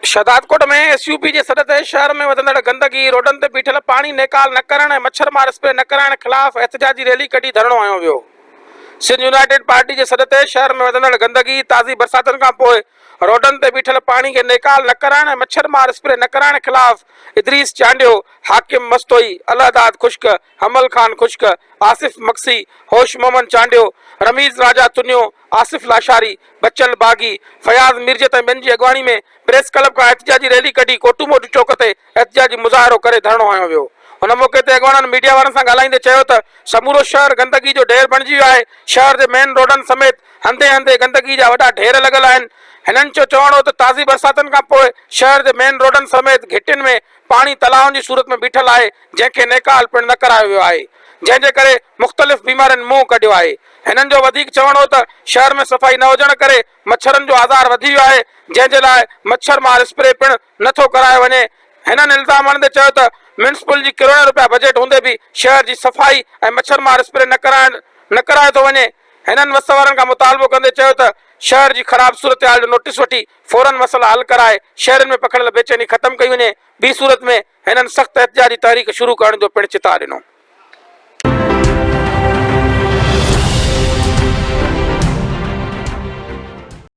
शहदादकोट में एसयूपी जे सॾ ते शहर में वधंदड़ गंदगी, रोडनि ते बीठल पाणी नेकाल न करण ऐं मच्छरमार स्प्रे न कराइण ख़िलाफ़ एहतिजाजी रैली कढी धरणो हयो वियो। सिंध यूनाइटेड पार्टी जे सॾ ते शहर में वधंदड़ गंदगी, ताज़ी बरसातुनि खां पोइ रोडनि ते बीठल पाणी खे नेकाल न कराइण ऐं मच्छरमार स्प्रे न कराइण ख़िलाफ़ इदरीस चांडियो, हाकिम मस्तोई, अलहदाद खुश्क, हमल खान खुश्क, आसिफ मक्सी, होश मोहम्मद चांडियो, रमीज़ राजा तुनियो, आसिफ लाशारी, बच्चल बागी, फयाज़ मिर्जत ऐं ॿियनि जी अॻवानी में प्रेस क्लब खां एहतिजाजी रैली कढी कोटूमोटू चौक ते एहतिजाजी मुज़ाहिरो करे धरणो हयो वियो। उन मौके ते अॻवाननि मीडिया वारनि सां ॻाल्हाईंदे चयो त समूरो शहर गंदगी जो ढेर बणिजी वियो आहे। शहर जे मेन रोडनि समेत हंधे हंधे गंदगी जा वॾा ढेर लॻल आहिनि। हिननि जो चवणो हो त ताज़ी बरसातुनि खां पोइ शहर जे मेन रोडनि समेत घिटियुनि में पाणी तलाउनि जी सूरत में बीठल आहे, जंहिंखे नेकाल पिणु न करायो वियो आहे, जंहिंजे करे मुख़्तलिफ़ बीमारियुनि मुंहुं कढियो आहे। हिननि जो वधीक चवणो त शहर में सफ़ाई न हुजण करे मच्छरनि जो आज़ार वधी वियो आहे, जंहिंजे लाइ मच्छर मार स्प्रे पिणु नथो करायो वञे। हिननि इल्ज़ाम हणंदे चयो त म्यूनिसिपल जी करोड़ रुपया बजट हूंदे बि शहर जी सफ़ाई ऐं मच्छर मार स्प्रे न करायो थो वञे। हिननि वस वारनि खां मुतालबो कंदे चयो त शहर जी ख़राब सूरत हाल जो नोटिस वठी फौरन मसइला हल कराए शहरनि में पखड़ियल बेचैनी ख़त्म कई वञे। ॿी सूरत में हिननि सख़्त एहतिजाजी तहरीक शुरू करण जो पिणु चिता ॾिनो।